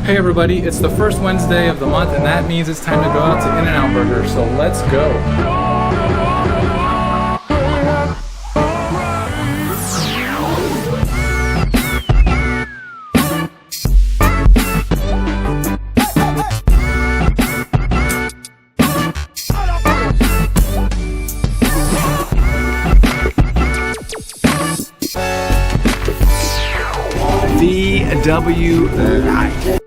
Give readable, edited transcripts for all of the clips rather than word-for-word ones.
Hey everybody, it's the first Wednesday of the month, and that means it's time to go out to In-N-Out Burger, so let's go. VW Beetle.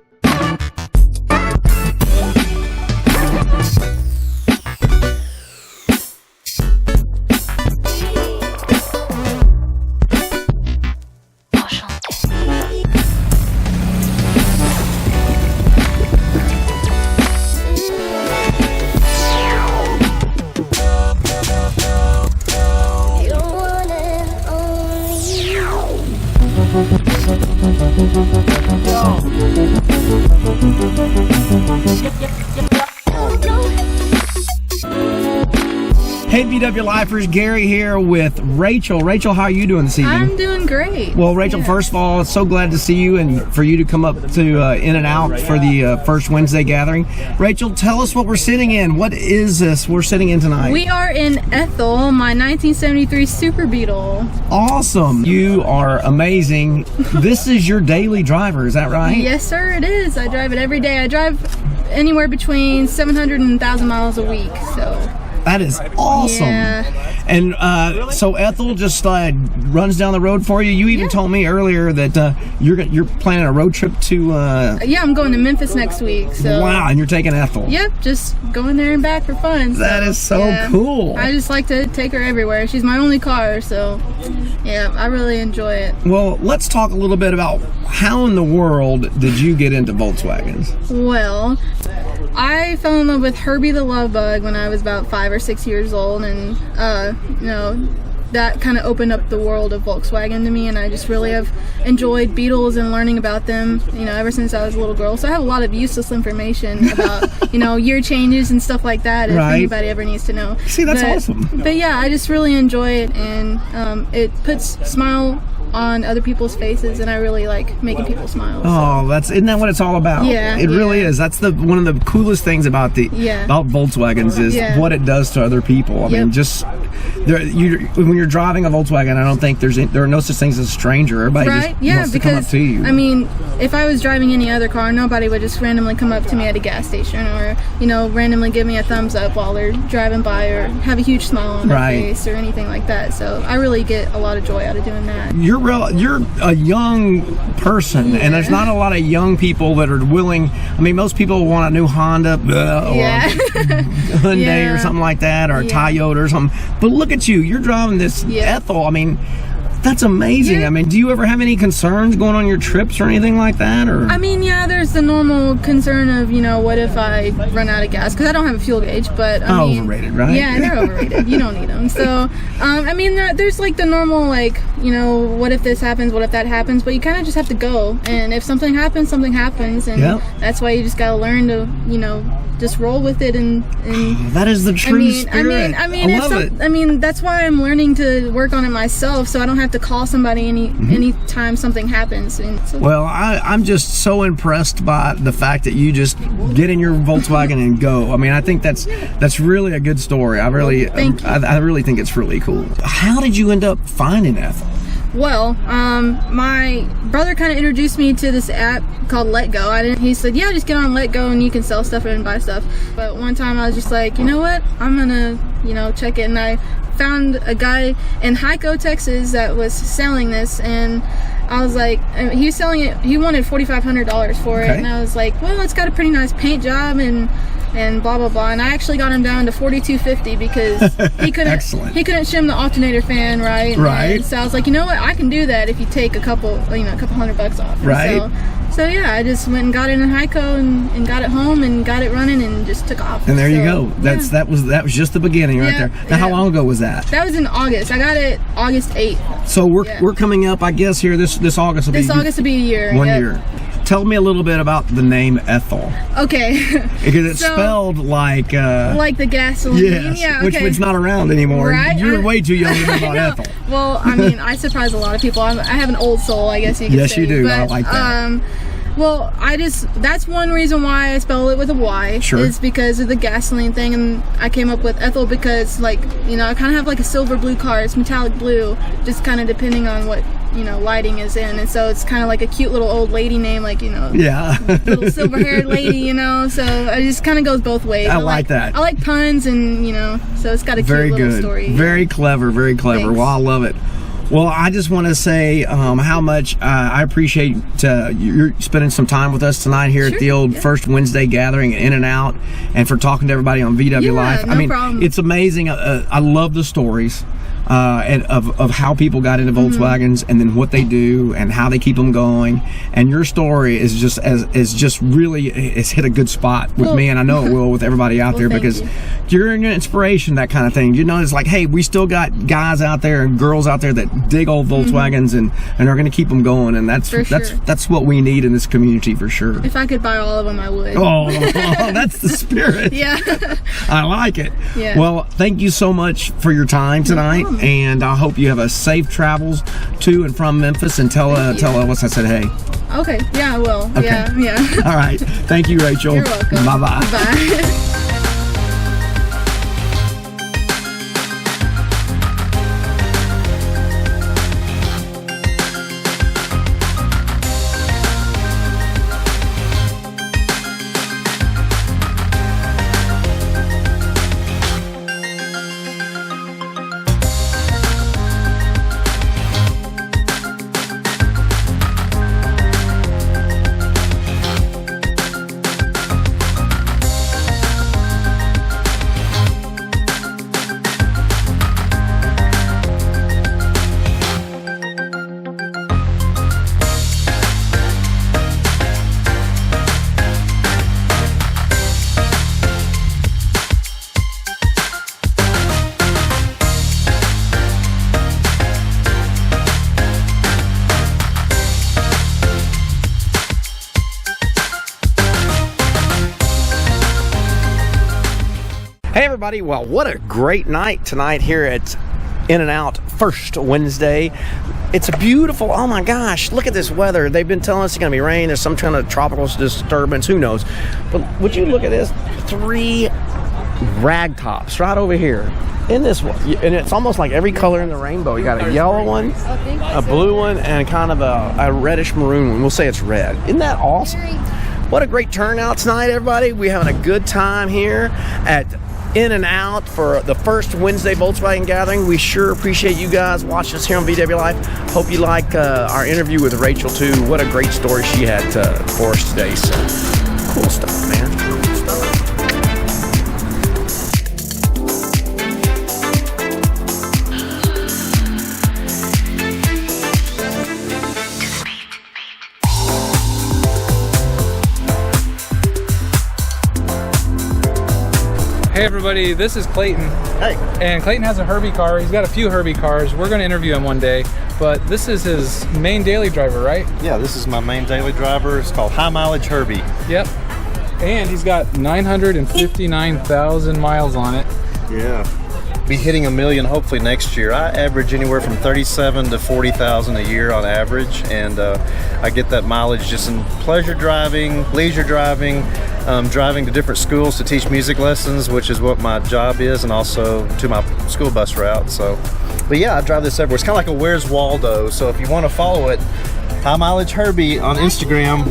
Hey VW Lifers, Gary here with Rachel. Rachel, how are you doing this evening? I'm doing great. Well, Rachel, first of all, so glad to see you and for you to come up to In-N-Out for the first Wednesday gathering. Rachel, tell us what we're sitting in. What is this we're sitting in tonight? We are in Ethel, my 1973 Super Beetle. Awesome. You are amazing. This is your daily driver, is that right? Yes, sir, it is. I drive it every day. I drive anywhere between 700 and 1,000 miles a week, so... That is awesome. Yeah. And so Ethel just runs down the road for you. You even told me earlier that you're planning a road trip to... yeah, I'm going to Memphis next week. So. Wow, and you're taking Ethel. Yep, just going there and back for fun. That is so cool. I just like to take her everywhere. She's my only car, so yeah, I really enjoy it. Well, let's talk a little bit about how in the world did you get into Volkswagens? Well, I fell in love with Herbie the Love Bug when I was about 5 or 6 years old, and you know, that kind of opened up the world of Volkswagen to me, and I just really have enjoyed Beetles and learning about them, you know, ever since I was a little girl. So I have a lot of useless information about, you know, year changes and stuff like that, if anybody ever needs to know. See, that's awesome. But yeah, I just really enjoy it, and it puts a smile on other people's faces, and I really like making people smile. Oh, isn't that what it's all about? Yeah, it really is. That's one of the coolest things about about Volkswagens is what it does to other people. I mean, just when you're driving a Volkswagen, I don't think there are no such things as a stranger. Everybody just wants to come up to you. I mean, if I was driving any other car, nobody would just randomly come up to me at a gas station, or you know, randomly give me a thumbs up while they're driving by, or have a huge smile on their face, or anything like that. So I really get a lot of joy out of doing that. You're a young person, and there's not a lot of young people that are willing. I mean, most people want a new Honda or Hyundai or something like that, or a Toyota or something. But look at you, you're driving this Ethel. I mean, that's amazing. I mean, do you ever have any concerns going on your trips or anything like that? Or I mean, yeah, there's the normal concern of, you know, what if I run out of gas? Because I don't have a fuel gauge, but I mean, overrated, right? Yeah, they're overrated. You don't need them. So, I mean, there's like the normal, like, you know, what if this happens? What if that happens? But you kind of just have to go. And if something happens, something happens. And that's why you just gotta learn to, you know, just roll with it. And that is the true spirit. I mean, that's why I'm learning to work on it myself, so I don't have to call somebody any time something happens. And so, well, I'm just so impressed by the fact that you just get in your Volkswagen and go. I mean, I think that's really a good story. I really think it's really cool. How did you end up finding Ethel? Well, my brother kind of introduced me to this app called Let Go. He said, yeah, just get on Let Go and you can sell stuff and buy stuff. But one time I was just like, you know what? I'm gonna, you know, check it. And I found a guy in Hyco, Texas that was selling this, and I was like, he was selling it, he wanted $4,500 for it. And I was like, well, it's got a pretty nice paint job and blah blah blah, and I actually got him down to $4,250 because he couldn't shim the alternator fan right. And so I was like, you know what, I can do that if you take a couple $100 off. So yeah, I just went and got it in Hyco and got it home and got it running and just took off. And there you go. That was just the beginning right there. Now, how long ago was that? That was in August. I got it August 8th. So we're coming up, I guess, here this August will be. This August will be a year. 1 year. Tell me a little bit about the name Ethel. Okay. Because it's spelled like the gasoline. Yes, yeah, okay. which not around anymore. Right? You're way too young to know about Ethel. Well, I mean, I surprise a lot of people. I have an old soul, I guess you could say. Yes, you do. But, I like that. Well, that's one reason why I spell it with a Y. Sure. Is because of the gasoline thing, and I came up with ethyl because, like, you know, I kind of have like a silver blue car. It's metallic blue, just kind of depending on what, you know, lighting is in, and so it's kind of like a cute little old lady name, like, you know, Yeah. little silver-haired lady, you know. So it just kind of goes both ways. I like that. I like puns, and you know, so it's got a cute Very little good. story. Very clever. Very clever. Thanks. Well, I love it. Well, I just want to say how much I appreciate you're spending some time with us tonight here at the old First Wednesday gathering in and out, and for talking to everybody on VW Life. No problem. It's amazing. I love the stories. And of how people got into Volkswagens, and then what they do and how they keep them going. And your story is just really, it's hit a good spot with me, and I know it will with everybody out there, because you're an inspiration, that kind of thing. You know, it's like, hey, we still got guys out there and girls out there that dig old Volkswagens and are going to keep them going, and that's what we need in this community for sure. If I could buy all of them, I would. Oh, that's the spirit. Yeah. I like it. Yeah. Well, thank you so much for your time tonight, and I hope you have a safe travels to and from Memphis. And tell Ellis I said hey. Okay. Yeah, I will. Okay. Yeah. All right. Thank you, Rachel. You're welcome. Bye-bye. Bye. Hey everybody, well, what a great night tonight here at In and Out First Wednesday. It's a beautiful, oh my gosh, look at this weather. They've been telling us it's gonna be rain, there's some kind of tropical disturbance, who knows. But would you look at this? 3 rag tops right over here. In this one, and it's almost like every color in the rainbow. You got a yellow one, a blue one, and kind of a reddish maroon one. We'll say it's red. Isn't that awesome? What a great turnout tonight, everybody. We're having a good time here at In and Out for the first Wednesday Volkswagen gathering. We sure appreciate you guys watching us here on VW Life. Hope you like our interview with Rachel too. What a great story she had for us today. So cool stuff, man. Cool stuff. Hey everybody, this is Clayton. Hey. And Clayton has a Herbie car. He's got a few Herbie cars. We're going to interview him one day, but this is his main daily driver, right? Yeah, this is my main daily driver. It's called High Mileage Herbie. Yep. And he's got 959,000 miles on it. Yeah. Be hitting 1 million hopefully next year. I average anywhere from 37 to 40,000 a year on average, and I get that mileage just in pleasure driving, leisure driving, driving to different schools to teach music lessons, which is what my job is, and also to my school bus route. So, but yeah, I drive this everywhere. It's kind of like a Where's Waldo. So if you want to follow it, High Mileage Herbie on Instagram.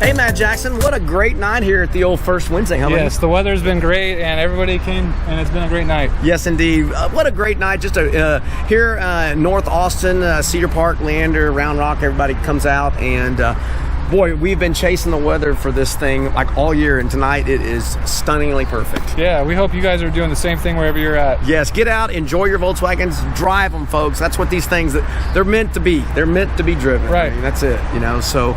Hey, Matt Jackson, what a great night here at the old First Wednesday. How about Yes, the weather's been great and everybody came and it's been a great night. Yes, indeed. What a great night. Just here in North Austin, Cedar Park, Leander, Round Rock, everybody comes out and boy, we've been chasing the weather for this thing like all year, and tonight it is stunningly perfect. Yeah, we hope you guys are doing the same thing wherever you're at. Yes, get out, enjoy your Volkswagens, drive them, folks. That's what these things, they're meant to be. They're meant to be driven. Right. I mean, that's it, you know. So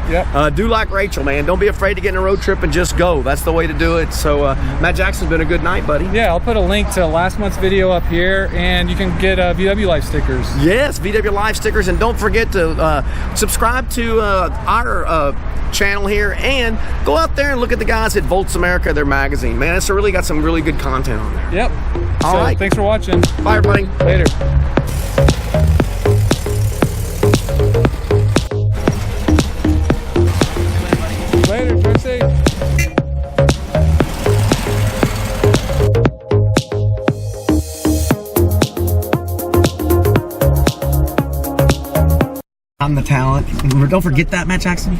do like Rachel, man. Don't be afraid to get in a road trip and just go. That's the way to do it. So Matt Jackson's been a good night, buddy. Yeah, I'll put a link to last month's video up here, and you can get VW Life stickers. Yes, VW Live stickers, and don't forget to subscribe to our channel here, and go out there and look at the guys at Volts America, their magazine. Man, it's really got some really good content on there. Yep. All right. Thanks for watching. Bye, everybody. Later. Later, drive safe. I'm the talent. Don't forget that, Matt Jackson.